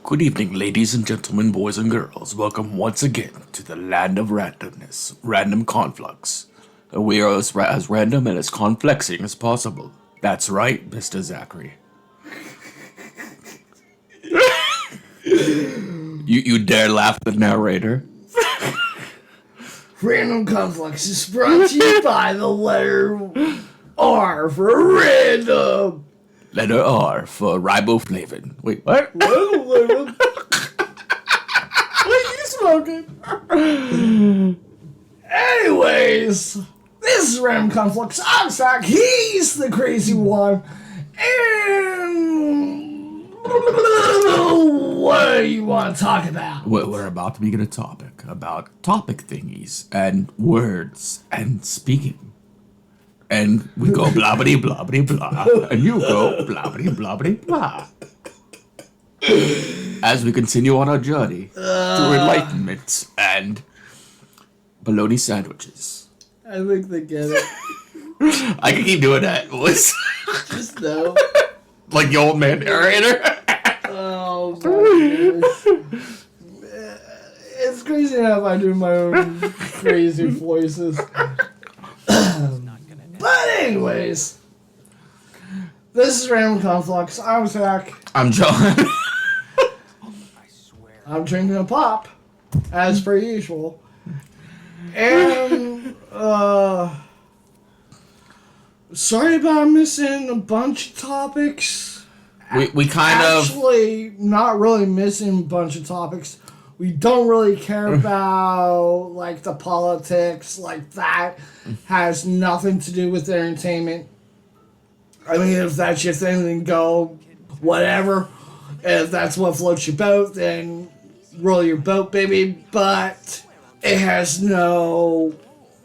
Good evening, ladies and gentlemen, boys and girls. Welcome once again to the land of randomness, random conflux. We are as random and as conflexing as possible. That's right, Mr. Zachary. you dare laugh at the narrator? Random Conflux is brought to you by the letter R for random. Letter R for riboflavin. Wait, what? What are you smoking? Anyways, this is Random Conflux. I'm Zach. He's the crazy one. And what do you want to talk about? We're about to begin a topic about topic thingies and words and speaking. And we go blah-bitty, blah-bitty, blah. And you go blah-bitty, blah-bitty, blah. As we continue on our journey through enlightenment and bologna sandwiches. I think they get it. I can keep doing that, boys. Just no. Like the old man narrator. Oh, my goodness. It's crazy enough I do my own crazy voices. But anyways, this is Random Conflux. I'm Zach. I'm John. I'm drinking a pop, as per usual. And, sorry about missing a bunch of topics. We kind of... Actually, not really missing a bunch of topics. We don't really care about, like, the politics, like, that has nothing to do with entertainment. I mean, if that's your thing, then go, whatever. If that's what floats your boat, then roll your boat, baby. But it has no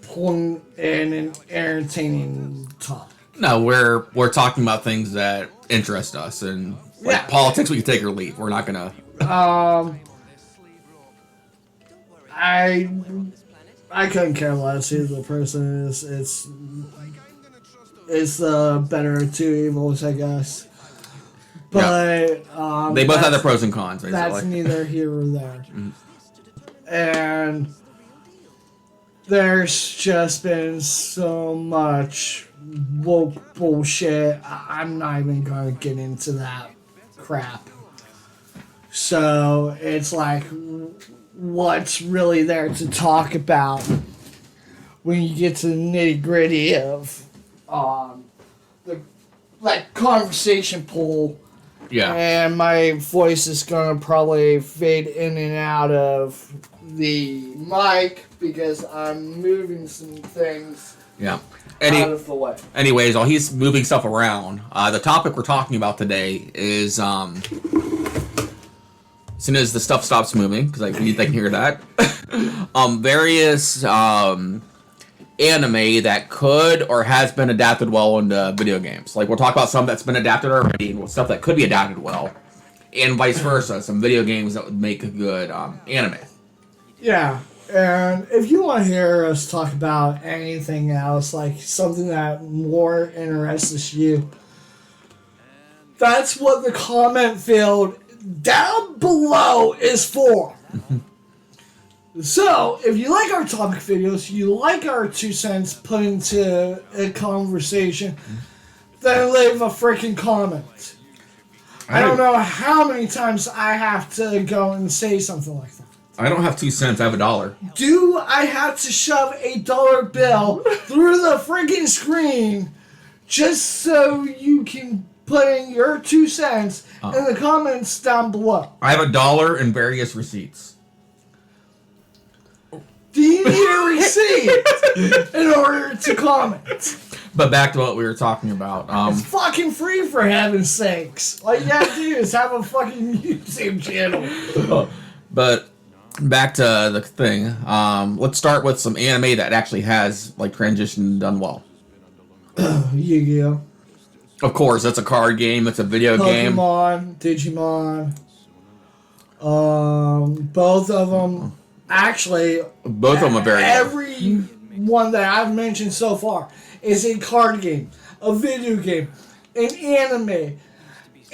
point in an entertaining topic. No, we're talking about things that interest us, and like politics we can take or leave. We're not gonna... I couldn't care less who the person is. It's the better of two evils, I guess. But they both have their pros and cons. Basically. That's neither here or there. And there's just been so much woke bullshit. I'm not even gonna get into that crap. So it's like, what's really there to talk about when you get to the nitty gritty of the conversation pool. Yeah. And my voice is gonna probably fade in and out of the mic because I'm moving some things out of the way. Anyways, while he's moving stuff around, the topic we're talking about today is as soon as the stuff stops moving, because they can hear that, various anime that could or has been adapted well into video games. Like, we'll talk about some that's been adapted already, and stuff that could be adapted well, and vice versa. Some video games that would make a good anime. Yeah, and if you want to hear us talk about anything else, like something that more interests you, that's what the comment field down below is for. So, if you like our topic videos, you like our 2 cents put into a conversation, then leave a freaking comment. I don't know how many times I have to go and say something like that. I don't have 2 cents, I have $1. Do I have to shove a dollar bill through the freaking screen just so you can put in your 2 cents in the comments down below? I have $1 and various receipts. Do you need a receipt in order to comment? But back to what we were talking about. It's fucking free, for heaven's sakes. All you gotta do is have a fucking YouTube channel. But back to the thing. Let's start with some anime that actually has like transitioned done well. Yu-Gi-Oh! Of course, that's a card game. It's a video game. Pokemon, Digimon. Both of them. Actually, both of them are very good. Every one that I've mentioned so far is a card game, a video game, an anime,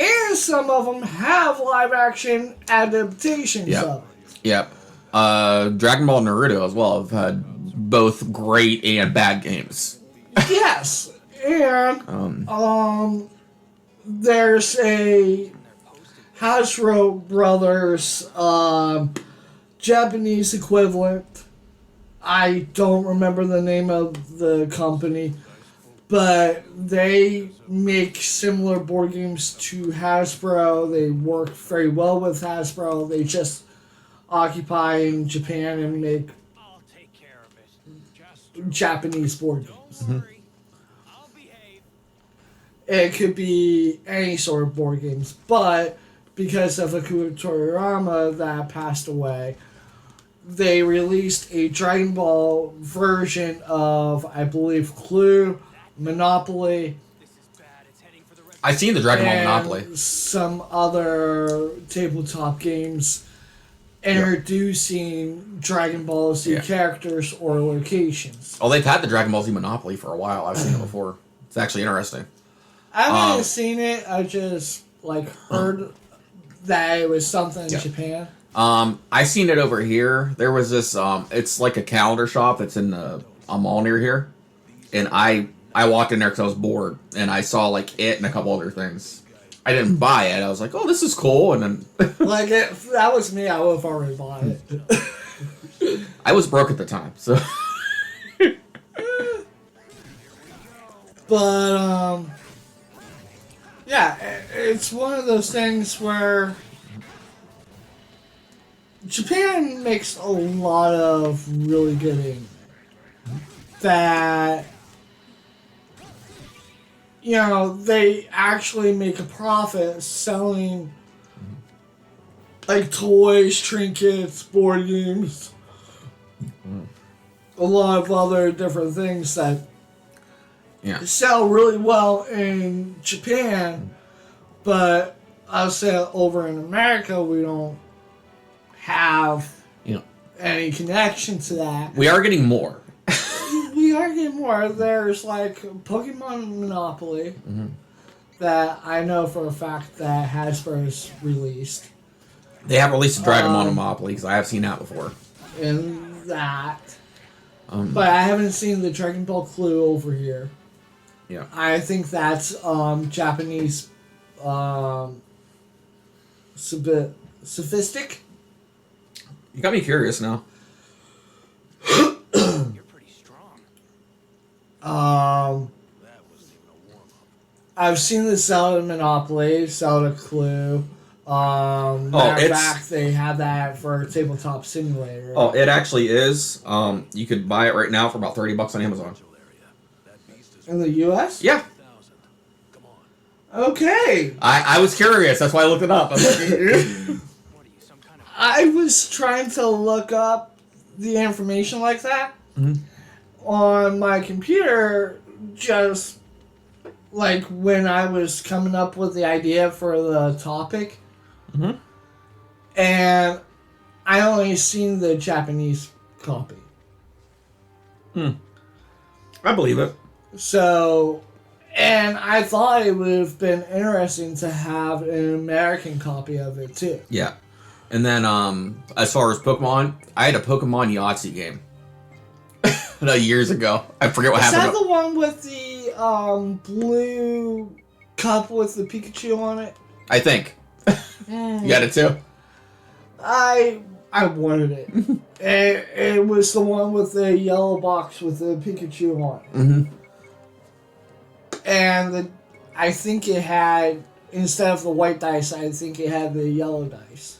And some of them have live action adaptations of it. Yep. Dragon Ball and Naruto as well have had both great and bad games. Yes. And there's a Hasbro Brothers Japanese equivalent. I don't remember the name of the company, but they make similar board games to Hasbro. They work very well with Hasbro. They just occupy in Japan and make Japanese board games. Mm-hmm. It could be any sort of board games, but because of Akira Toriyama that passed away, they released a Dragon Ball version of, I believe, Clue, Monopoly. I've seen the Dragon Ball Monopoly. Some other tabletop games introducing Dragon Ball Z characters or locations. Oh, they've had the Dragon Ball Z Monopoly for a while. I've seen it before. It's actually interesting. I haven't seen it. I just heard that it was something in Japan. I seen it over here. There was this. It's like a calendar shop that's in a mall near here, and I walked in there because I was bored, and I saw it and a couple other things. I didn't buy it. I was like, oh, this is cool, and then if that was me, I would have already bought it. I was broke at the time, so. But yeah, it's one of those things where Japan makes a lot of really good anime that, they actually make a profit selling toys, trinkets, board games, a lot of other different things that sell really well in Japan, but I'll say over in America we don't have any connection to that. We are getting more. We are getting more. There's Pokemon Monopoly that I know for a fact that Hasbro's released. They have released a Dragon Ball Monopoly because I have seen that before. And that. But I haven't seen the Dragon Ball Clue over here. Yeah. I think that's Japanese sophistic. You got me curious now. You're pretty strong. I've seen the Zelda Monopoly, Zelda Clue. Matter of fact, they had that for Tabletop Simulator. Oh, it actually is. You could buy it right now for about $30 on Amazon. In the U.S.? Yeah. Okay. I was curious. That's why I looked it up. I was trying to look up the information like that on my computer, just when I was coming up with the idea for the topic. And I only seen the Japanese copy. I believe it. So, and I thought it would have been interesting to have an American copy of it too. Yeah. And then, as far as Pokemon, I had a Pokemon Yahtzee game. Years ago. I forget what happened. Is that the one with the blue cup with the Pikachu on it? I think. You got it too? I wanted it. It was the one with the yellow box with the Pikachu on it. And I think it had, instead of the white dice, I think it had the yellow dice.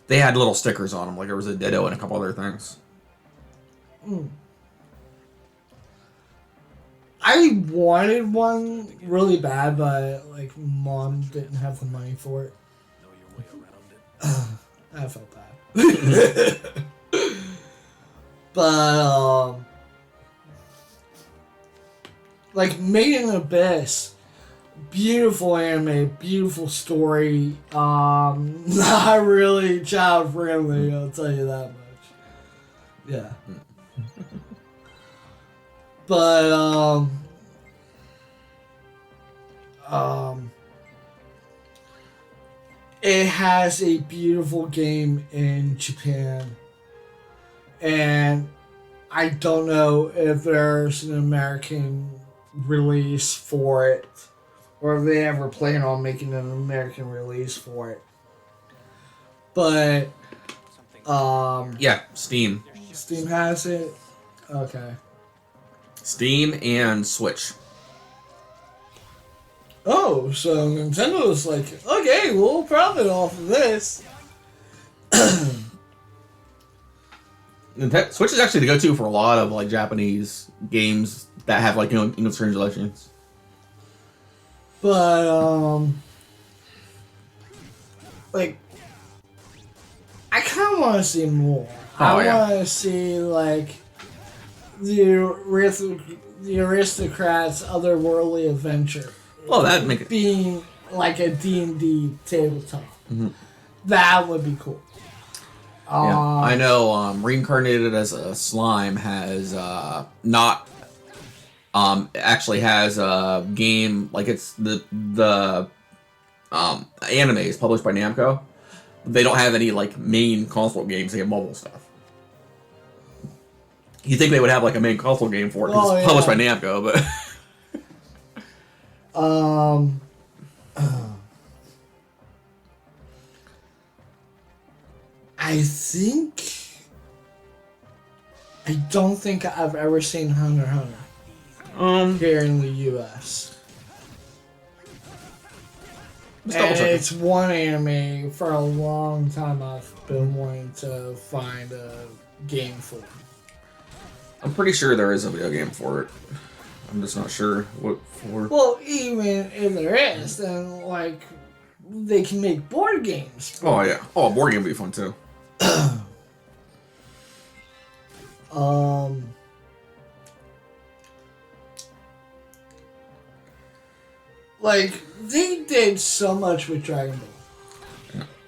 They had little stickers on them, there was a Ditto and a couple other things. I wanted one really bad, but Mom didn't have the money for it. I felt bad. But Made in Abyss, beautiful anime, beautiful story. Not really child friendly, I'll tell you that much. Yeah. But it has a beautiful game in Japan, and I don't know if there's an American release for it, or if they ever plan on making an American release for it. But Yeah, Steam. Steam has it. Okay. Steam and Switch. Oh, so Nintendo's like, okay, we'll profit off of this. Switch is actually the go-to for a lot of like Japanese games that have like English translations. But like, I kind of want to see more. I want to see like the aristocrats' otherworldly adventure. Well, that'd make it being like a D&D tabletop. Mm-hmm. That would be cool. Yeah, I know. Reincarnated as a slime has not actually has a game like it's the anime is published by Namco. They don't have any like main console games. They have mobile stuff. You think they would have like a main console game for it because it's published by Namco, but I don't think I've ever seen Hunter x Hunter here in the U.S. And it's one anime for a long time I've been wanting to find a game for. I'm pretty sure there is a video game for it. I'm just not sure what for. Well, even if there is, then like they can make board games. Oh yeah. Oh, a board game would be fun too. Like they did so much with Dragon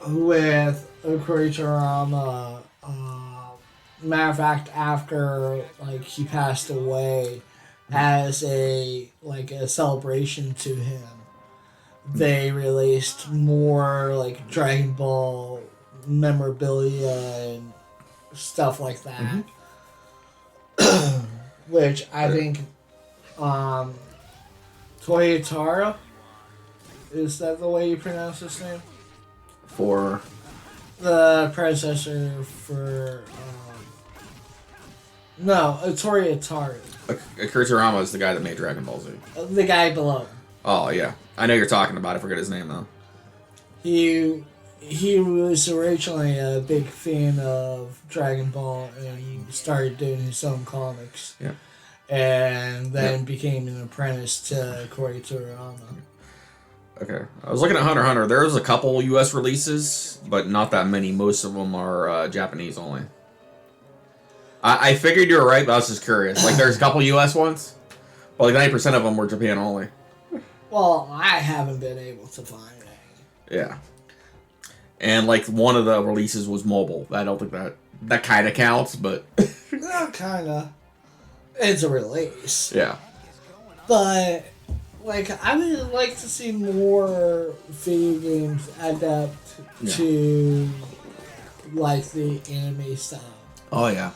Ball, with Kurama. Matter of fact, after like he passed away, as a celebration to him, they released more like Dragon Ball memorabilia and stuff like that. Mm-hmm. Which I think Toyotaro, is that the way you pronounce his name? For the predecessor for no, Toyotaro. Kurama is the guy that made Dragon Ball Z. The guy below. Oh yeah, I know you're talking about. I forget his name though. He was originally a big fan of Dragon Ball, and he started doing his own comics. Yeah. And then became an apprentice to Toriyama. Okay, I was looking at Hunter x Hunter. There's a couple U.S. releases, but not that many. Most of them are Japanese only. I figured you were right, but I was just curious. Like, there's a couple U.S. ones, but like 90% of them were Japan only. Well, I haven't been able to find any. Yeah. And like one of the releases was mobile. I don't think that kind of counts, but Not kinda. It's a release. Yeah. But like I would like to see more video games adapt to like the anime style. Oh yeah.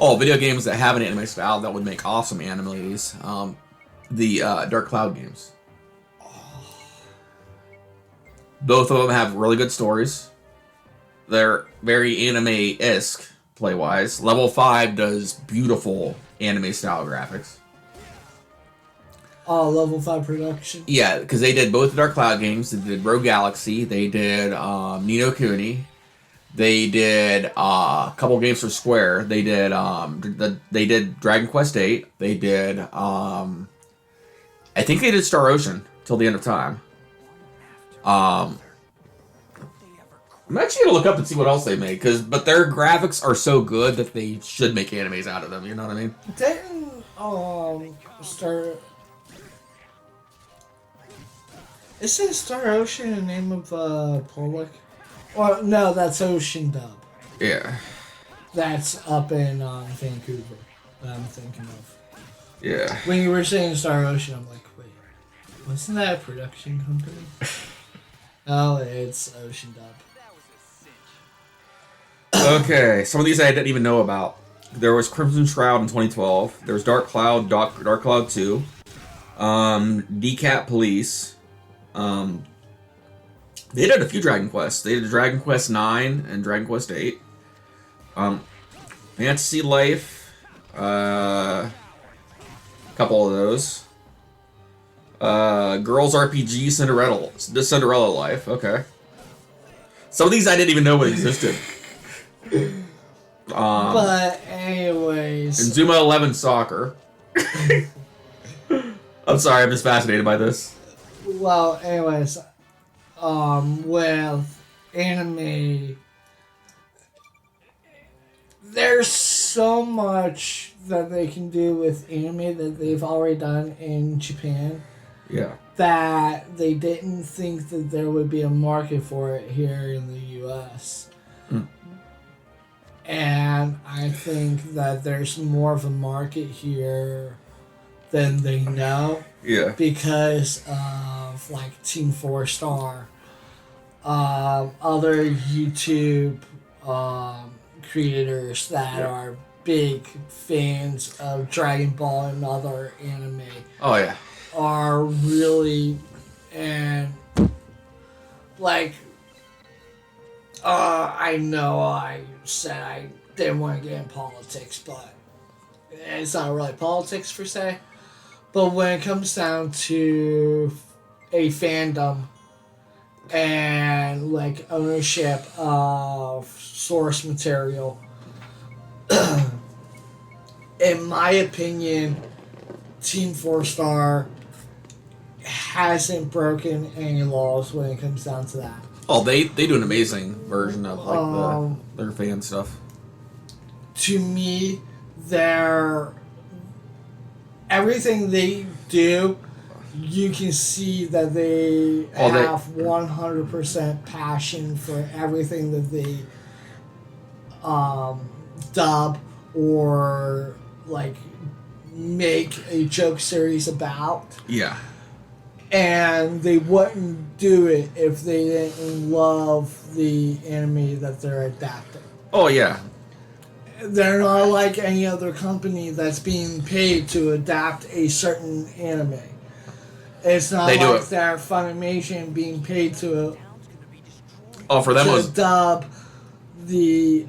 Oh, video games that have an anime style that would make awesome animes. The Dark Cloud games. Both of them have really good stories. They're very anime-esque play-wise. Level 5 does beautiful anime-style graphics. Oh, Level 5 production? Yeah, because they did both the Dark Cloud games. They did Rouge Galaxy. They did Ni no Kuni. They did a couple games for Square. They did they did Dragon Quest VIII. They did I think they did Star Ocean till the end of time. I'm actually gonna look up and see what else they made, but their graphics are so good that they should make animes out of them. You know what I mean? Didn't Isn't Star Ocean the name of Pollock? Well, no, that's Ocean Dub. Yeah. That's up in Vancouver that I'm thinking of. Yeah. When you were saying Star Ocean, I'm like, wait, wasn't that a production company? Oh, it's Ocean Dub. Okay, some of these I didn't even know about. There was Crimson Shroud in 2012. There was Dark Cloud, Dark Cloud 2. Decap Police. They did a few Dragon Quests. They did Dragon Quest 9 and Dragon Quest 8. Fantasy Life. A couple of those. Girls RPG Cinderella Life. Okay. Some of these I didn't even know existed. But anyways, and Zuma 11 Soccer. I'm sorry, I'm just fascinated by this. well, anyways, with anime, there's so much that they can do with anime that they've already done in Japan Yeah. that they didn't think that there would be a market for it here in the U.S. And I think that there's more of a market here than they know Yeah. because of like Team 4 Star, other YouTube creators that are big fans of Dragon Ball and other anime Oh, yeah. are really, and like I know I said I didn't want to get in politics, but it's not really politics per se. But when it comes down to a fandom and like ownership of source material, in my opinion, Team 4 Star hasn't broken any laws when it comes down to that. Oh, they do an amazing version of like their fan stuff. To me, everything they do, you can see that they have 100% passion for everything that they dub or like make a joke series about. Yeah. And they wouldn't do it if they didn't love the anime that they're adapting. Oh, yeah. They're not like any other company that's being paid to adapt a certain anime. It's not like they're Funimation being paid to for them dub the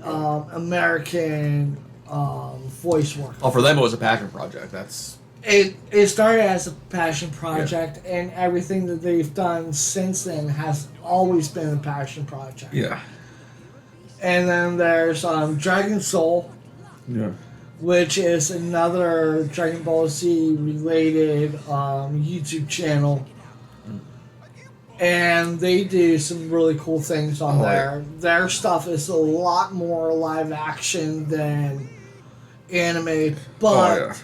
American voice work. Oh, for them it was a passion project. It started as a passion project, and everything that they've done since then has always been a passion project. Yeah. And then there's Dragon Soul, which is another Dragon Ball Z related YouTube channel. And they do some really cool things on there. Yeah. Their stuff is a lot more live action than anime, but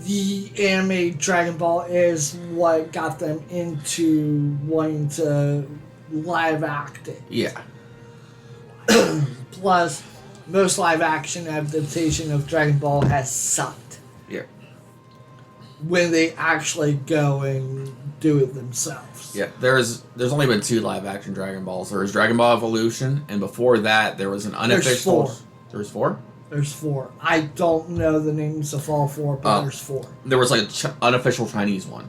the anime Dragon Ball is what got them into wanting to live act it. Yeah. Plus, most live action adaptation of Dragon Ball has sucked. Yeah. When they actually go and do it themselves. Yeah, there's only been 2 live action Dragon Balls. There was Dragon Ball Evolution, and before that there was an unofficial. There's 4. There's 4. I don't know the names of all 4, but there's 4. There was like an unofficial Chinese one.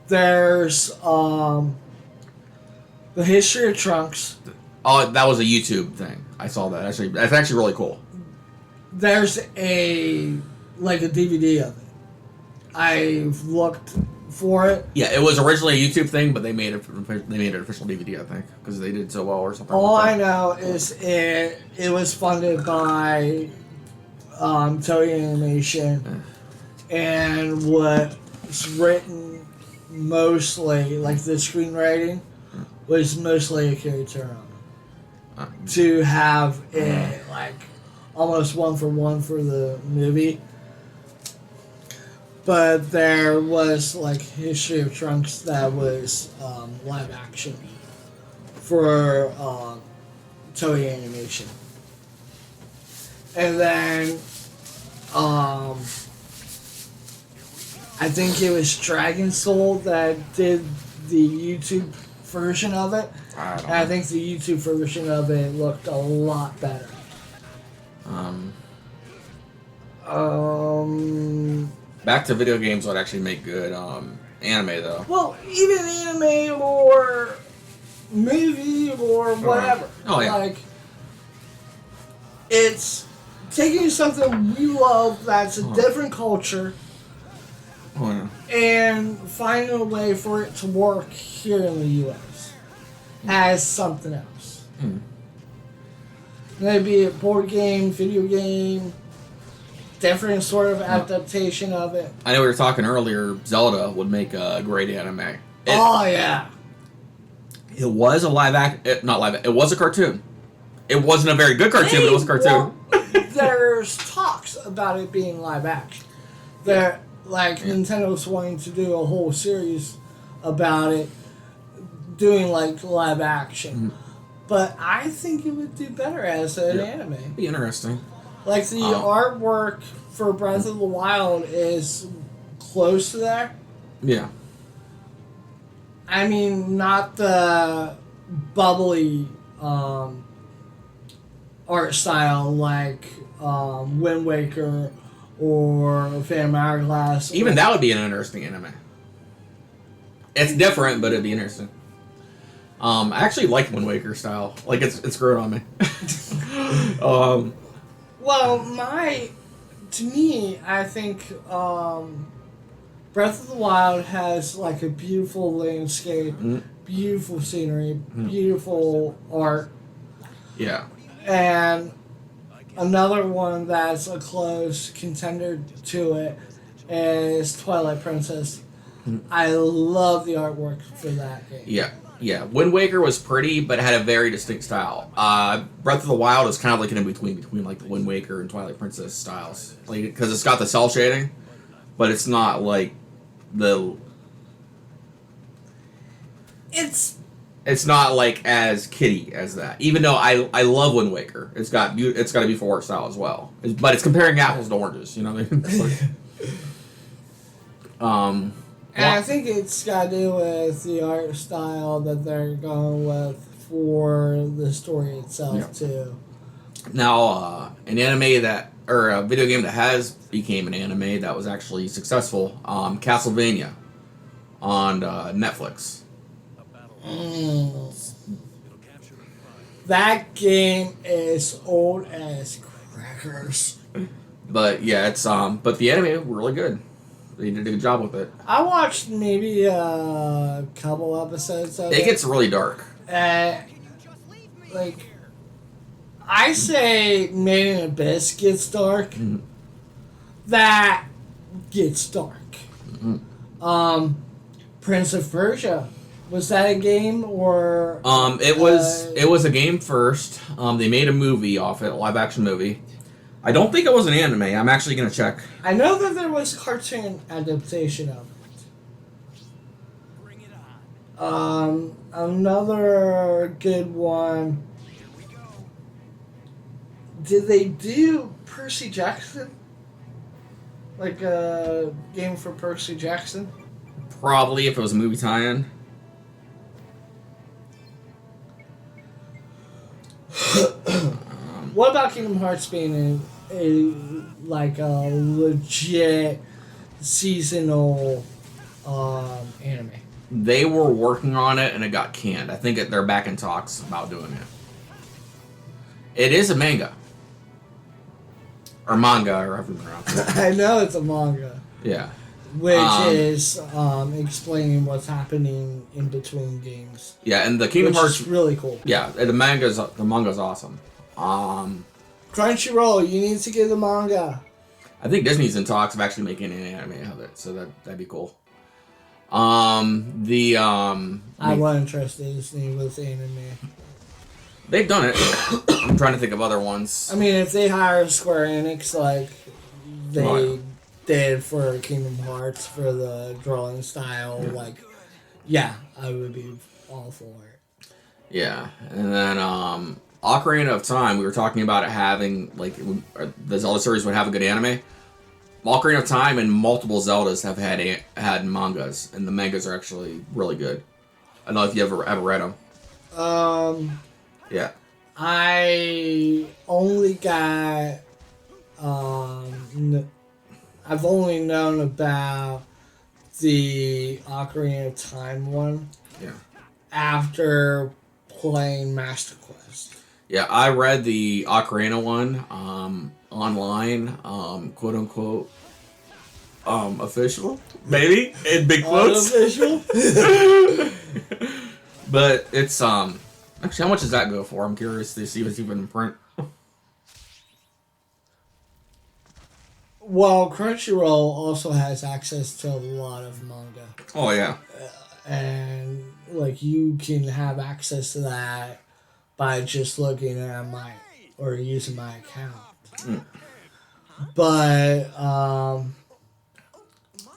There's the History of Trunks. Oh, that was a YouTube thing. I saw that. That's actually really cool. There's a DVD of it. I've looked for it. Yeah, it was originally a YouTube thing, but they made it an official DVD, I think, because they did so well or something. All I know is it was funded by Toei Animation, and was written mostly, like the screenwriting, was mostly Akira Toriyama. To have it like almost 1-for-1 for the movie. But there was like History of Trunks that was live action for Toei Animation. And then I think it was Dragon Soul that did the YouTube version of it. I don't And I know. think the YouTube version of it looked a lot better. Back to video games would actually make good anime though. Well, even anime or movie or whatever. Oh, yeah. Like, it's taking something we love that's a different culture Oh, yeah. and finding a way for it to work here in the U.S. as something else. Maybe a board game, video game, different sort of adaptation of it. I know we were talking earlier. Zelda would make a great anime. Oh, yeah. It was a live act, not live. It was a cartoon. It wasn't a very good cartoon, but it was a cartoon. There's talks about it being live action. There, Nintendo's wanting to do a whole series about it, doing like live action. But I think it would do better as an anime. It'd be interesting. Like the artwork for Breath of the Wild is close to there. Yeah. I mean, not the bubbly art style like Wind Waker or Phantom Hourglass. Even that would be an interesting anime. It's different, but it'd be interesting. I actually like Wind Waker style. Like it's grown on me. Well, to me, I think Breath of the Wild has like a beautiful landscape, beautiful scenery, beautiful art. Yeah. And another one that's a close contender to it is Twilight Princess. I love the artwork for that game. Yeah. Yeah. Wind Waker was pretty, but it had a very distinct style. Breath of the Wild is kind of like an in-between like the Wind Waker and Twilight Princess styles. Like, because it's got the cell shading, but it's not like it's not like as kiddie as that. Even though I love Wind Waker, it's got a beautiful art style as well. But it's comparing apples to oranges, you know what I mean? And I think it's got to do with the art style that they're going with for the story itself too. Now, an anime or a video game that has became an anime that was actually successful, Castlevania on Netflix. That game is old as crackers. But yeah, it's but the anime were really good. They did a good job with it. I watched maybe a couple episodes of it. It gets really dark. Like, I say Made in Abyss gets dark. That gets dark. Prince of Persia. Was that a game or? It was a game first. They made a movie off it, a live action movie. I don't think it was an anime. I'm actually gonna check. I know that there was a cartoon adaptation of it. Another good one. Did they do Percy Jackson? Like a game for Percy Jackson? Probably if it was a movie tie-in. What about Kingdom Hearts being a legit seasonal anime? They were working on it and it got canned. I think they're back in talks about doing it. It is a manga. Or manga, or however you pronounce it. I know it's a manga. Yeah. Which is explaining what's happening in between games. Yeah, and the Kingdom Which Hearts is really cool. Yeah, the manga's awesome. Crunchyroll, you need to get the manga. I think Disney's in talks of actually making an anime of it, so that'd be cool. I'm not interested in Disney with anime. They've done it. I'm trying to think of other ones. I mean, if they hire Square Enix like they did for Kingdom Hearts for the drawing style, I would be all for it. Yeah, and then Ocarina of Time, we were talking about it having, the Zelda series would have a good anime. Ocarina of Time and multiple Zeldas have had mangas, and the mangas are actually really good. I don't know if you ever read them. Yeah. I only got I've only known about the Ocarina of Time one. Yeah. After playing Master Quest. Yeah, I read the Ocarina one online, quote unquote, official, maybe in big quotes. Unofficial. But it's actually, how much does that go for? I'm curious to see if it's even in print. Well, Crunchyroll also has access to a lot of manga. Oh yeah. And like you can have access to that by just looking at or using my account. But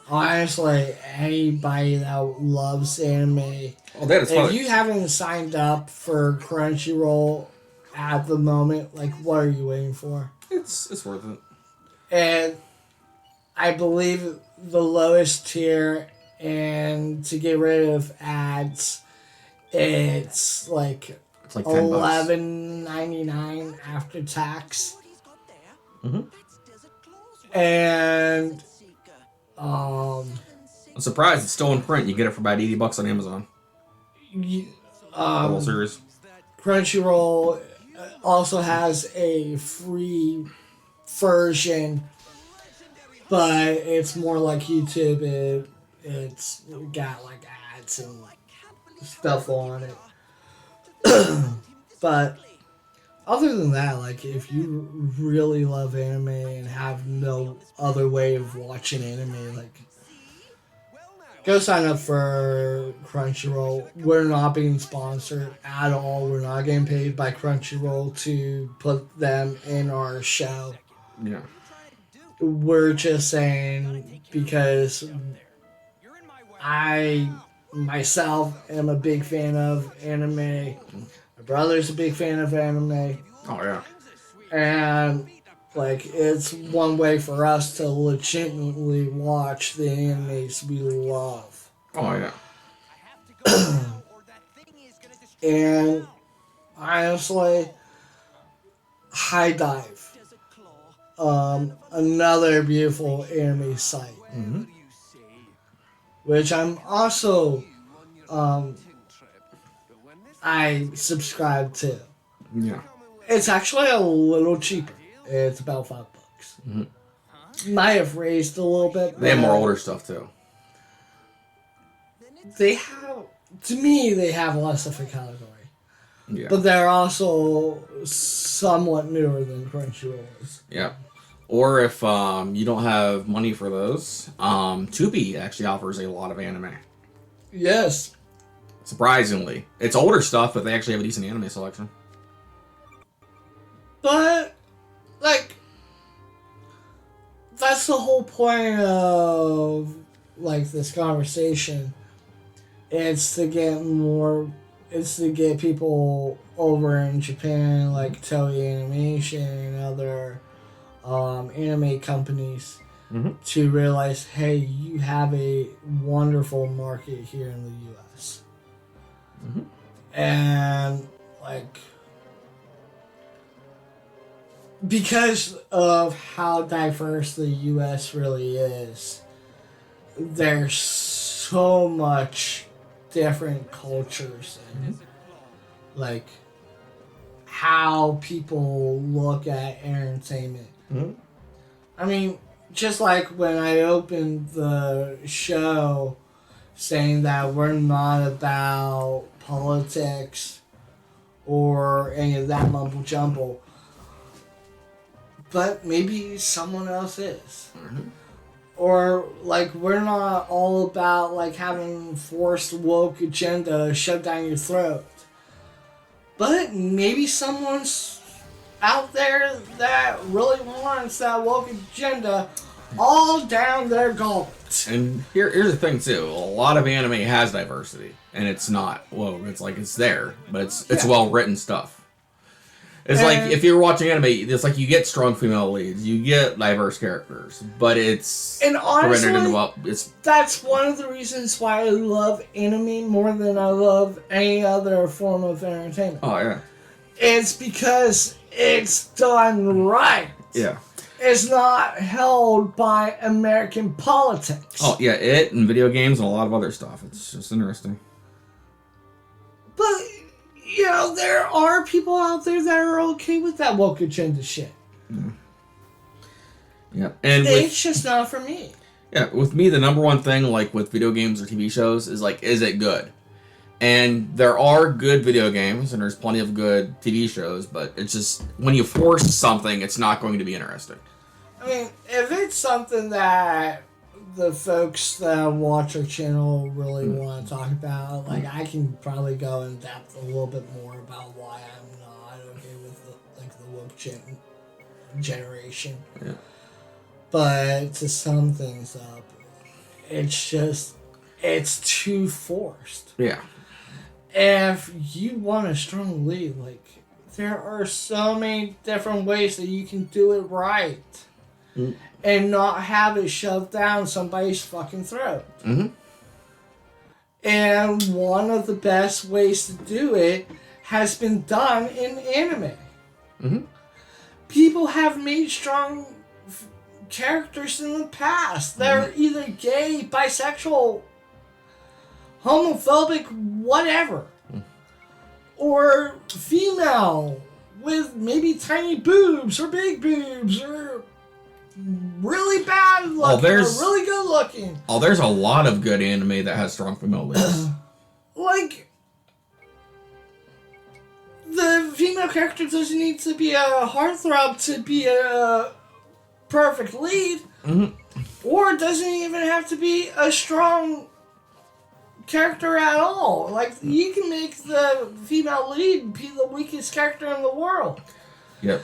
honestly, anybody that loves anime, if you haven't signed up for Crunchyroll at the moment, like what are you waiting for? It's worth it. And I believe the lowest tier, and to get rid of ads, it's like $11.99 after tax. And I'm surprised it's still in print. You get it for about $80 on Amazon. The whole series. Crunchyroll also has a free version, but it's more like YouTube. It's got like ads and stuff on it. But other than that, like if you really love anime and have no other way of watching anime, like go sign up for Crunchyroll. We're not being sponsored at all. We're not getting paid by Crunchyroll to put them in our show. Yeah. We're just saying because I myself am a big fan of anime. My brother's a big fan of anime. Oh yeah. And like it's one way for us to legitimately watch the animes we love. Oh yeah. And honestly, High Dive, another beautiful anime site, which I'm also I subscribe to. Yeah. It's actually a little cheaper. It's about $5. Might have raised a little bit. They have more older stuff too. They have, to me, they have less of a category. Yeah. But they're also somewhat newer than Crunchyroll is. Yeah. Or if you don't have money for those, Tubi actually offers a lot of anime. Yes. Surprisingly. It's older stuff, but they actually have a decent anime selection. But, like, that's the whole point of, like, this conversation. It's to get people over in Japan, like Toei Animation and other anime companies, to realize, hey, you have a wonderful market here in the U.S. And, like, because of how diverse the U.S. really is, there's so much different cultures and like how people look at entertainment. I mean, just like when I opened the show saying that we're not about politics or any of that mumble jumble, but maybe someone else is. Or, like, we're not all about, like, having forced woke agenda shoved down your throat. But maybe someone's out there that really wants that woke agenda all down their gullet. And here's the thing, too. A lot of anime has diversity. And it's not woke. It's like, it's there. But it's well-written stuff. It's like if you're watching anime, it's like you get strong female leads, you get diverse characters, but it's honestly, it's that's one of the reasons why I love anime more than I love any other form of entertainment. oh yeah, It's because it's done right. yeah. It's not held by American politics. Oh yeah, it and video games and a lot of other stuff. It's just interesting. But you know, there are people out there that are okay with that woke agenda shit. Yeah, and it's just not for me. Yeah, with me, the number one thing, like with video games or TV shows, is like, is it good? And there are good video games, and there's plenty of good TV shows, but it's just when you force something, it's not going to be interesting. I mean, if it's something that the folks that watch our channel really want to talk about, like I can probably go in depth a little bit more about why I'm not okay with the woke generation. Yeah. But to sum things up, it's too forced. Yeah. If you want a strong lead, like there are so many different ways that you can do it right. And not have it shoved down somebody's fucking throat. Mm-hmm. And one of the best ways to do it has been done in anime. Mm-hmm. People have made strong characters in the past. They're either gay, bisexual, homophobic, whatever. Or female with maybe tiny boobs or big boobs or really bad looking or really good looking. Oh, there's a lot of good anime that has strong female leads. Like, the female character doesn't need to be a heartthrob to be a perfect lead. Mm-hmm. Or it doesn't even have to be a strong character at all. Like, you can make the female lead be the weakest character in the world. Yep.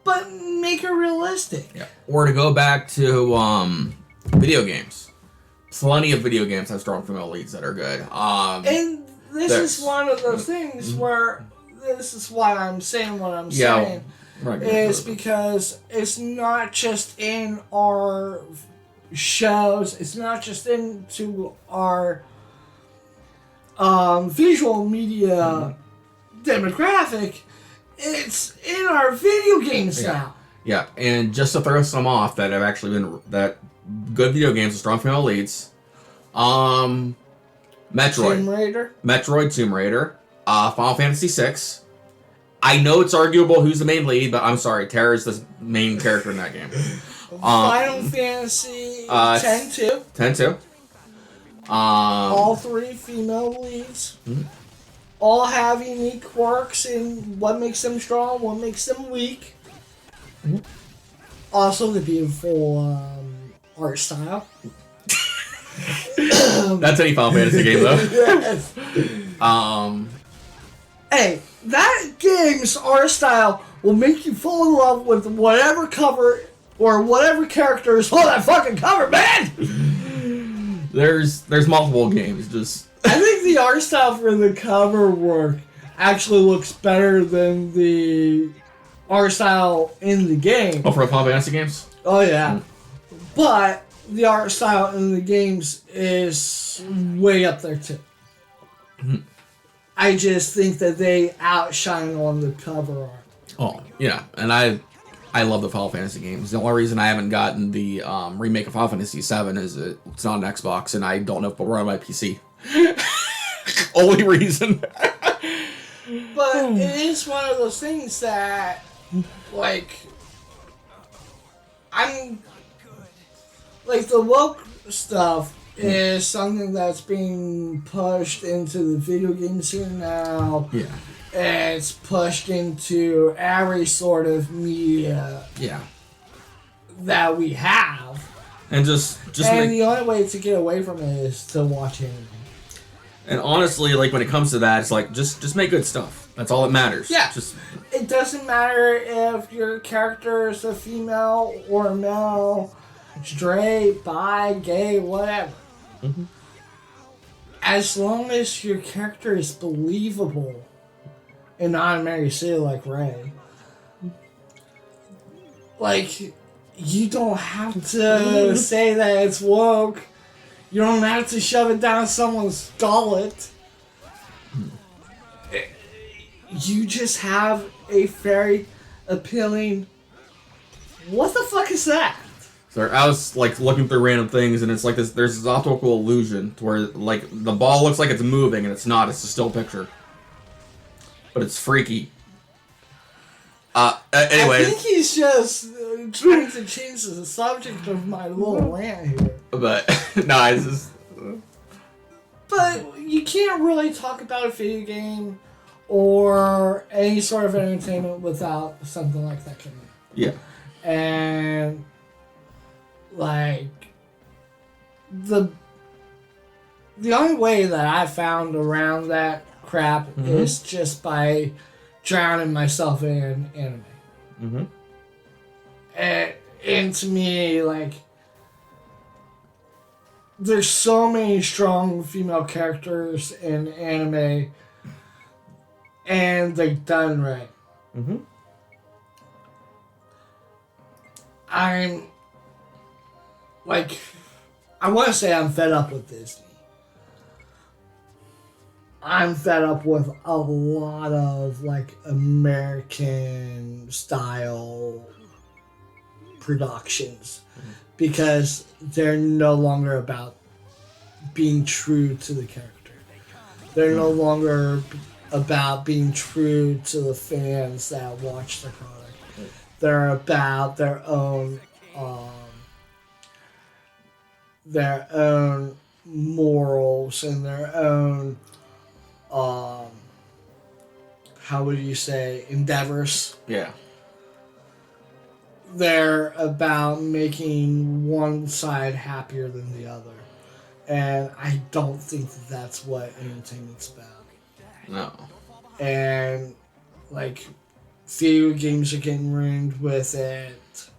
But make her realistic. Yeah. Or to go back to video games. Plenty of video games have strong female leads that are good. And this is one of those things where this is why I'm saying what I'm saying. Right. Is because it's not just in our shows, it's not just into our visual media demographic, it's in our video games now. Yeah, and just to throw some off that have actually been that good video games with strong female leads, Metroid, Tomb Raider, Final Fantasy VI. I know it's arguable who's the main lead, but I'm sorry, Terra's the main character in that game. Final Fantasy 10-2. 10-2. All three female leads. Mm-hmm. All have unique quirks in what makes them strong, what makes them weak. Mm-hmm. Also, the beautiful art style. That's any Final Fantasy game, though. Yes. Hey, that game's art style will make you fall in love with whatever cover or whatever character is on that fucking cover, man! There's multiple games, just... I think the art style for the cover work actually looks better than the art style in the game. Oh, for Final Fantasy games? Oh, yeah. But the art style in the games is way up there, too. I just think that they outshine on the cover art. Oh, yeah. And I love the Final Fantasy games. The only reason I haven't gotten the remake of Final Fantasy VII is it's not an Xbox, and I don't know if it'll run on my PC. Only reason. But it is one of those things that, like, I'm... Like, the woke stuff is something that's being pushed into the video game scene now. Yeah. It's pushed into every sort of media that we have. And just the only way to get away from it is to watch anime. And honestly, like, when it comes to that, it's like, just make good stuff. That's all that matters. Yeah. Just... It doesn't matter if your character is a female or a male, straight, bi, gay, whatever. Mm-hmm. As long as your character is believable and not a Mary Sue like Ray, like, you don't have to say that it's woke. You don't have to shove it down someone's gullet. You just have a very appealing. What the fuck is that? So I was like looking through random things, and it's like this. There's this optical illusion to where like the ball looks like it's moving, and it's not. It's a still picture, but it's freaky. Anyway, I think he's just trying to change the subject of my little rant here. but no, it's just. But you can't really talk about a video game or any sort of entertainment without something like that coming. Yeah. And like the only way that I found around that crap is just by drowning myself in anime. Mm-hmm. And to me, like, there's so many strong female characters in anime, and they're done right. Mm-hmm. I'm like, I want to say I'm fed up with Disney. I'm fed up with a lot of like American style productions because they're no longer about being true to the character. They're no longer about being true to the fans that watch the product. They're about their own morals and their own how would you say, endeavors. Yeah. They're about making one side happier than the other. And I don't think that that's what entertainment's about. No. And, like, video games are getting ruined with it.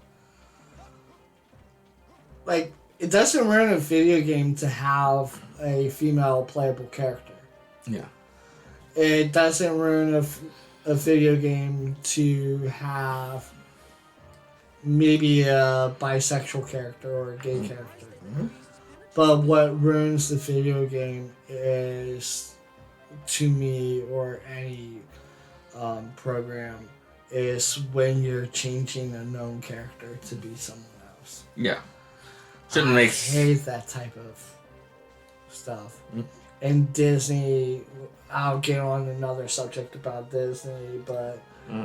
Like, it doesn't ruin a video game to have a female playable character. Yeah. It doesn't ruin a video game to have maybe a bisexual character or a gay character. Mm-hmm. But what ruins the video game is, to me, or any program, is when you're changing a known character to be someone else. Yeah. Shouldn't make. I hate that type of stuff. Mm. And Disney, I'll get on another subject about Disney, but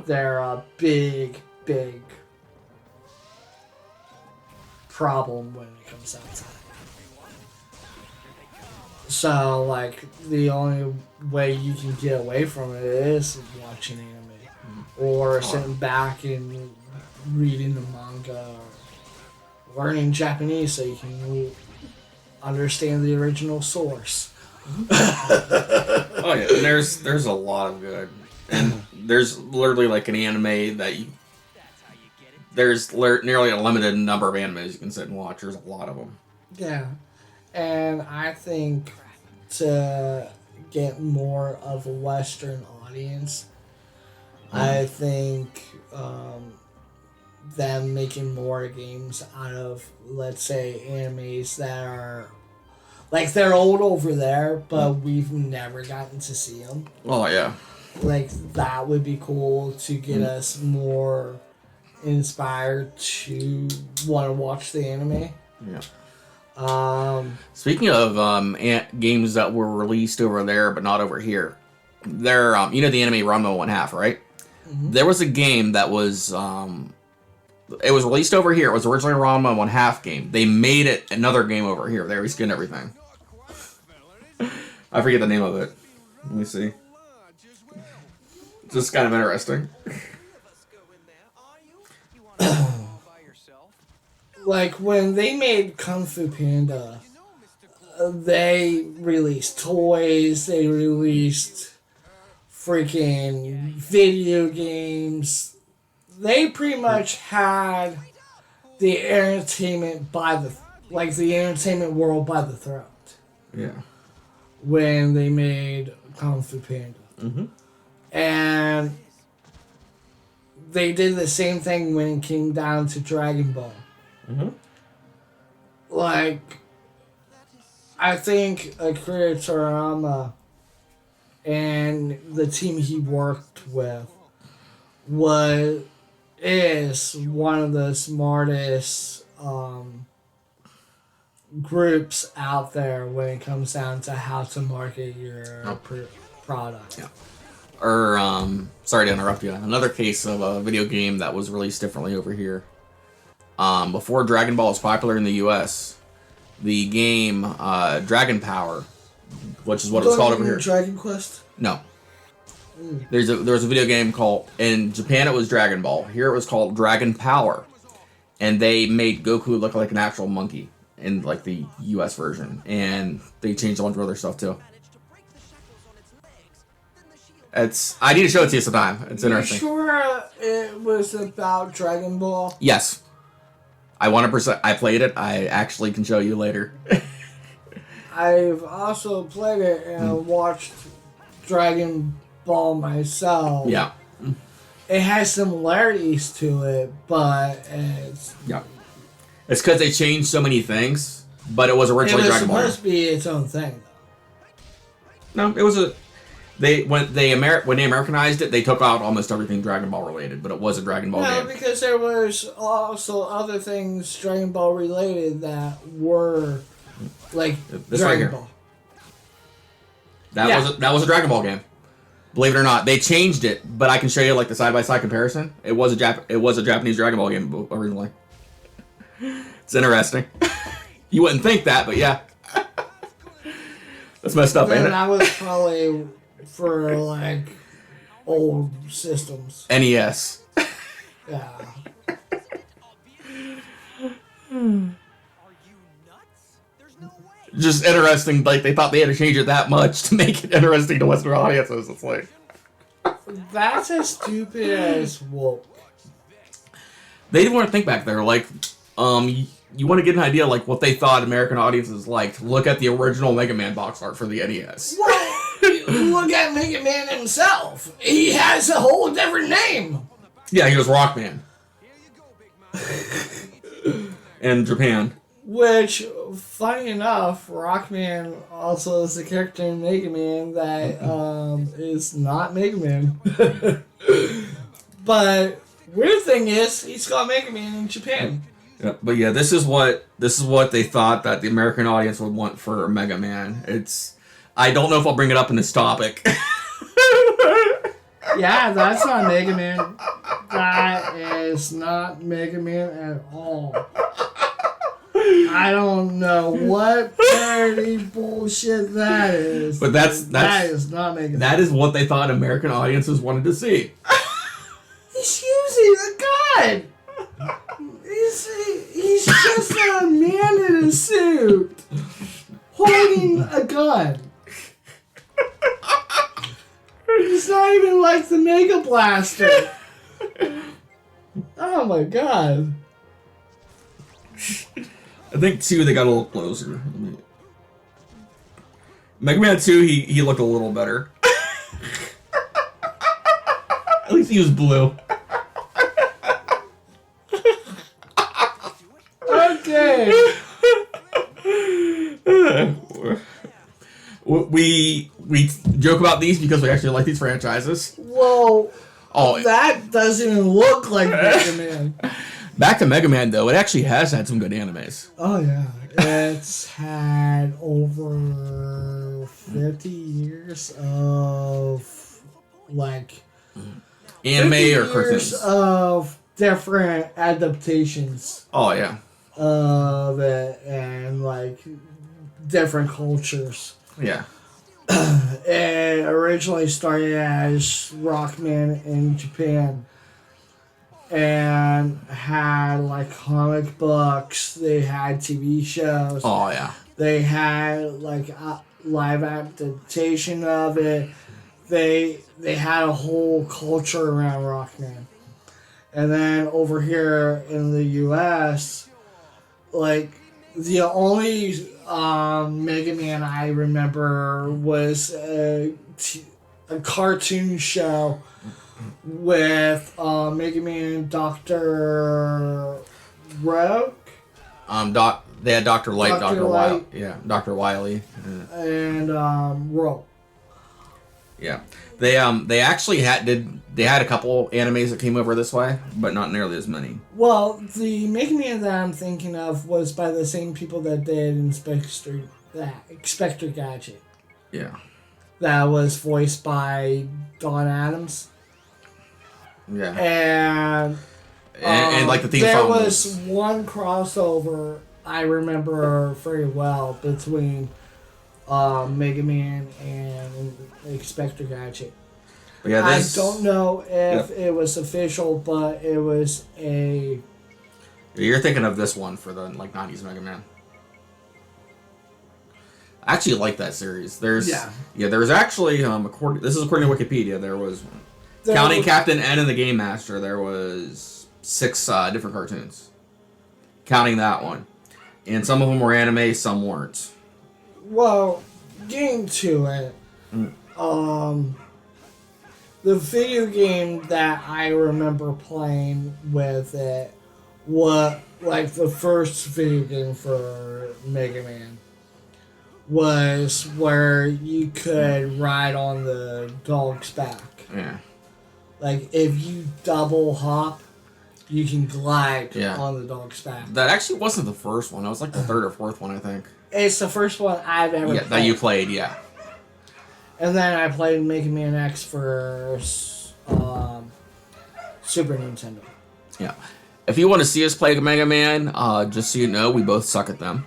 they're a big, big problem when it comes down to that. So, like, the only way you can get away from it is watching anime. Or sitting back and reading the manga, or learning Japanese so you can understand the original source. Oh yeah, and there's a lot of good, and there's literally like an anime that you. There's nearly a limited number of animes you can sit and watch. There's a lot of them. Yeah, and I think to get more of a Western audience, I think them making more games out of, let's say, animes that are. Like, they're old over there, but we've never gotten to see them. Oh, yeah. Like, that would be cool to get us more inspired to want to watch the anime. Yeah. Speaking of games that were released over there, but not over here, they're, you know the anime Ranma 1/2, right? Mm-hmm. There was a game that was... it was released over here. It was originally a Ranma 1/2 game. They made it another game over here. They reskinned everything. I forget the name of it. Let me see. Just kind of interesting. Like, when they made Kung Fu Panda, they released toys, they released freaking video games. They pretty much had the entertainment the entertainment world by the throat. Yeah. When they made Kung Fu Panda. Mm-hmm. And they did the same thing when it came down to Dragon Ball. Mm-hmm. Like, I think Akira Toriyama and the team he worked with is one of the smartest groups out there when it comes down to how to market your product. Yeah. Or, sorry to interrupt you. Another case of a video game that was released differently over here. Before Dragon Ball was popular in the U.S., the game Dragon Power, which is what it was called over here. Dragon Quest? No. There was a video game called, in Japan it was Dragon Ball. Here it was called Dragon Power. And they made Goku look like an actual monkey in like the US version. And they changed a bunch of other stuff too. I need to show it to you sometime. It's interesting. You sure it was about Dragon Ball? Yes. I 100%. I played it. I actually can show you later. I've also played it and watched Dragon Ball myself. Yeah. It has similarities to it, but it's... Yeah. It's because they changed so many things, but it was originally Dragon Ball. It was supposed to be its own thing, though. No, it was a... When they Americanized it, they took out almost everything Dragon Ball related, but it was a Dragon Ball game. No, because there was also other things Dragon Ball related that were like This Dragon right here. Ball. That was a Dragon Ball game. Believe it or not, they changed it, but I can show you like the side-by-side comparison. It was a Japanese Dragon Ball game originally. It's interesting. You wouldn't think that, but yeah. That's messed up, ain't Then it? that was probably for like old systems. NES. Yeah. Just interesting, like they thought they had to change it that much to make it interesting to Western audiences. It's like That's as stupid as woke. they didn't want to think back there. Like, you want to get an idea like what they thought American audiences liked. Look at the original Mega Man box art for the NES. Well, look at Mega Man himself. He has a whole different name. Yeah, he was Rockman. In Japan. Which, funny enough, Rockman also is a character in Mega Man that is not Mega Man. But weird thing is, he's got Mega Man in Japan. Yeah, but yeah, this is what they thought that the American audience would want for Mega Man. I don't know if I'll bring it up in this topic. Yeah, that's not Mega Man. That is not Mega Man at all. I don't know what parody bullshit that is. But that is not Mega Man. That is what they thought American audiences wanted to see. He's using a gun. He's just a man in a suit holding a gun. He's not even like the Mega Blaster. Oh my god. I think 2 they got a little closer. Mega Man 2 he looked a little better. At least he was blue. Okay. We joke about these because we actually like these franchises. Whoa. Oh, That doesn't even look like Mega Man. back to Mega Man though, it actually has had some good animes. Oh yeah. It's had over 50 years of like Anime 50 or years cartoons. of different adaptations Oh yeah. of it and like different cultures. Yeah. It originally started as Rockman in Japan and had like comic books, they had TV shows, Oh yeah. they had like a live adaptation of it. They had a whole culture around Rockman. And then over here in the US, like the only Mega Man I remember was a cartoon show with Mega Man Dr. Rogue They had Dr. Light, Dr. Dr. Light. Wily. Yeah, Dr. Wily. and Rogue. Yeah. They actually had a couple animes that came over this way, but not nearly as many. Well, the Mega Man that I'm thinking of was by the same people that did Inspector Gadget. Yeah. That was voiced by Don Adams. Yeah. And like the theme there song was one crossover I remember very well between Mega Man and Inspector Gadget. But yeah, I don't know if it was official, but it was a... You're thinking of this one for the 90s Mega Man. I actually like that series. There was actually this is according to Wikipedia. Counting Captain N and the Game Master, there was 6 different cartoons. Counting that one. And some of them were anime, some weren't. Well, getting to it, the video game that I remember playing with it was like the first video game for Mega Man was where you could ride on the dog's back. Yeah. Like if you double hop, you can glide on the dog's back. That actually wasn't the first one. That was like the 3rd or 4th one, I think. It's the first one I've ever played. That you played, yeah. And then I played Mega Man X for Super Nintendo. Yeah. If you want to see us play Mega Man, just so you know, we both suck at them.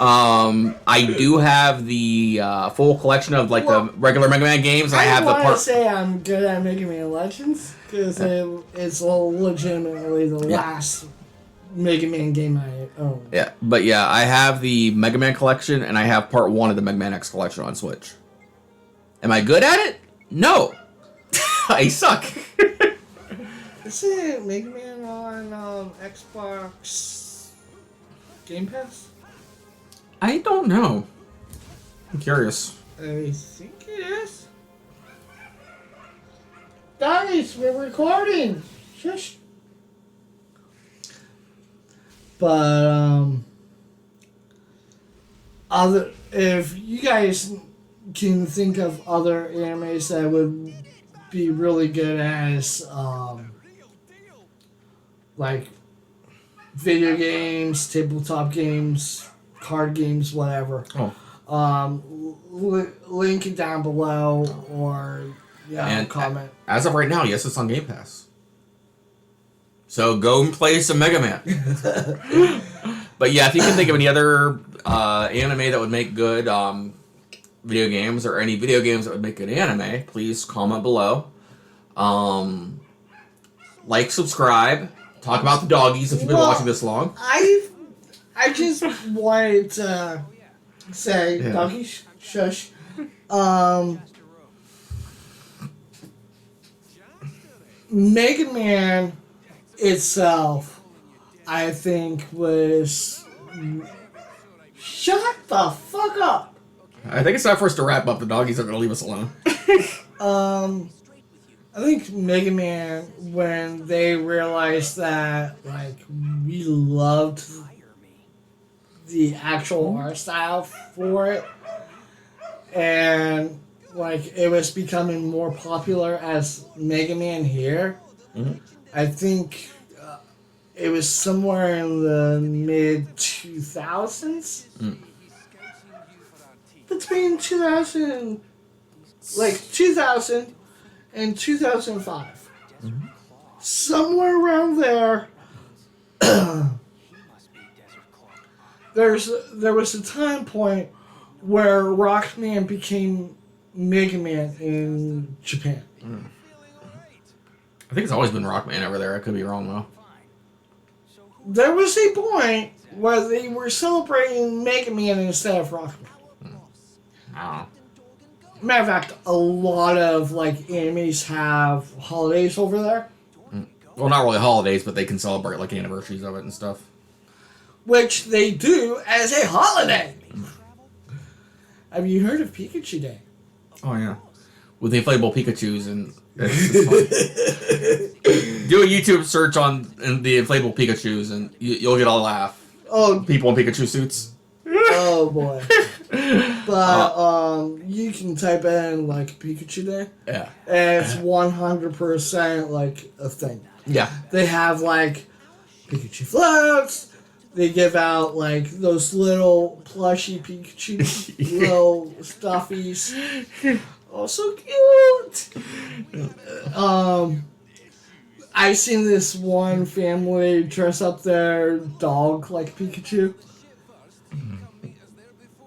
I do have the full collection of the regular Mega Man games. I have the want to say I'm good at Mega Man Legends because it's legitimately the last Mega Man game I own. Yeah, but yeah, I have the Mega Man collection and I have part 1 of the Mega Man X collection on Switch. Am I good at it? No. I suck. Isn't Mega Man on Xbox Game Pass? I don't know. I'm curious. I think it is. Guys, we're recording. Shush. But if you guys can think of other animes that would be really good as like video games, tabletop games, card games, whatever. Link it down below or comment. As of right now, yes, it's on Game Pass. So go and play some Mega Man. But yeah, if you can think of any other anime that would make good video games or any video games that would make good anime, please comment below. Like, subscribe, talk about the doggies if you've been watching this long. I just wanted to say, doggy, shush. Mega Man itself, I think, was... Shut the fuck up! I think it's time for us to wrap up. The doggies are going to leave us alone. I think Mega Man, when they realized that, we loved the actual art style for it, and, it was becoming more popular as Mega Man here, I think it was somewhere in the mid-2000s. Between 2000 and 2005. Somewhere around there, there was a time point where Rockman became Mega Man in Japan. I think it's always been Rockman over there. I could be wrong, though. There was a point where they were celebrating Mega Man instead of Rockman. I don't know. Matter of fact, a lot of animes have holidays over there. Well, not really holidays, but they can celebrate anniversaries of it and stuff. Which they do as a holiday. Have you heard of Pikachu Day? Oh yeah. with the inflatable Pikachus, and it's just funny. Do a YouTube search on the inflatable Pikachus, and you'll get a laugh. Oh, People in Pikachu suits. oh boy. But you can type in like Pikachu there. Yeah. And it's 100% like a thing. Yeah. They have like Pikachu floats. They give out like those little plushy Pikachu little stuffies. Oh, so cute. I've seen this one family dress up their dog like Pikachu.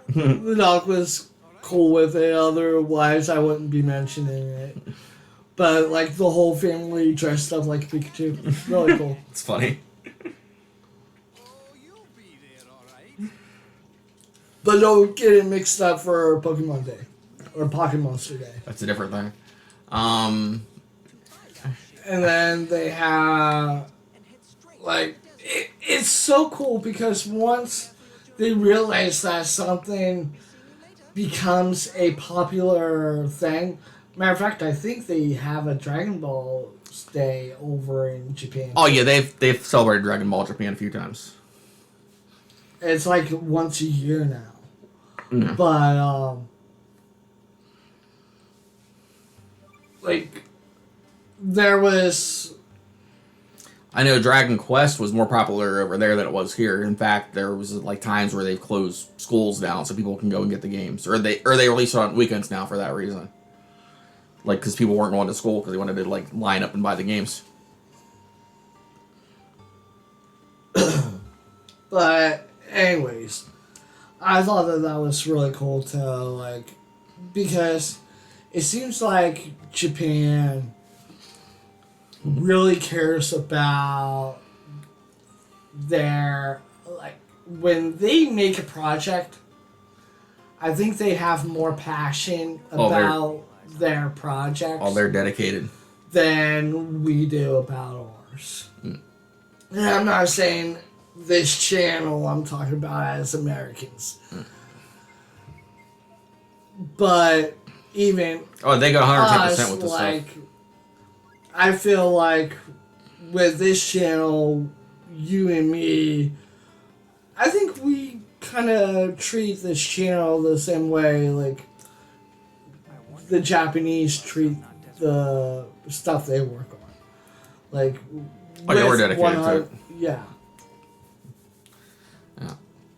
The dog was cool with it, otherwise I wouldn't be mentioning it. But like the whole family dressed up like Pikachu. Really cool. It's funny. But don't get it mixed up for Pokemon Day. Or Pocket Monster Day. That's a different thing. And then they have like it's so cool because once they realize that something becomes a popular thing. Matter of fact, I think they have a Dragon Ball Day over in Japan. Oh yeah, they've celebrated Dragon Ball Japan a few times. It's like once a year now. Yeah. But like there was I know Dragon Quest was more popular over there than it was here. In fact, there was like times where they've closed schools down so people can go and get the games, or they release it on weekends now for that reason. Like, because people weren't going to school because they wanted to like line up and buy the games. But anyways, I thought that was really cool to like because it seems like Japan really cares about their like when they make a project. I think they have more passion about their projects. Oh, they're dedicated than we do about ours. And I'm not saying this channel, I'm talking about as Americans. But even they go 110% with the like, stuff. I feel like with this channel, you and me, I think we kind of treat this channel the same way like the Japanese treat the stuff they work on. Like, we're dedicated to it. Yeah.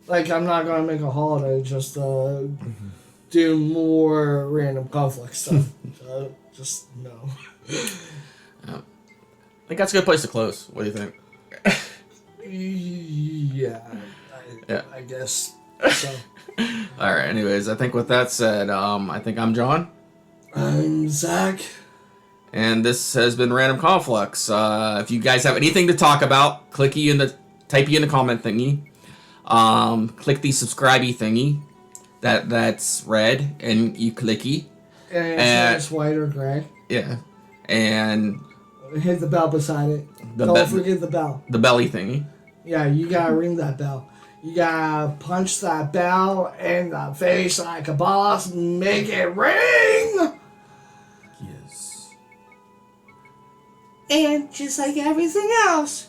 Like, I'm not gonna make a holiday just do more random Conflux stuff. Just no. I think that's a good place to close. What do you think? I guess so. All right. Anyways, I think with that said, I think I'm John. I'm Zach. And this has been Random Conflux. If you guys have anything to talk about, type in the comment thingy. Click the subscribe-y thingy. That's red, and you clicky. And it's white or gray. Yeah. And hit the bell beside it. Don't forget the bell. The belly thingy. Yeah, you gotta ring that bell. You gotta punch that bell in the face like a boss. Make it ring! Yes. And just like everything else,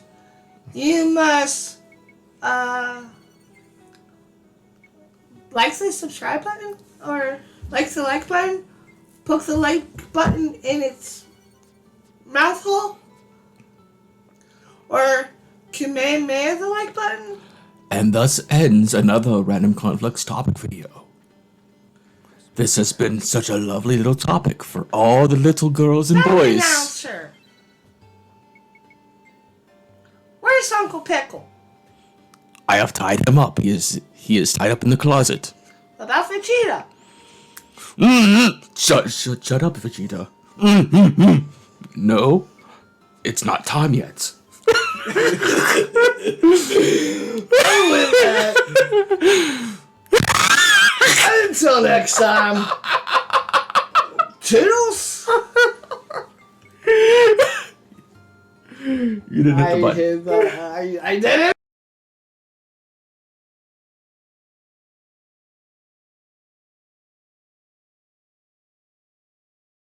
you must, like the subscribe button, or like the like button, poke the like button in its mouth hole, or command the like button. And thus ends another Random Conflux topic video. This has been such a lovely little topic for all the little girls and boys. Announcer. Where's Uncle Pickle? I have tied him up. He is tied up in the closet. About Vegeta. Shut up, Vegeta. No, it's not time yet. Until next time. Toodles. You didn't hit the button. I did it.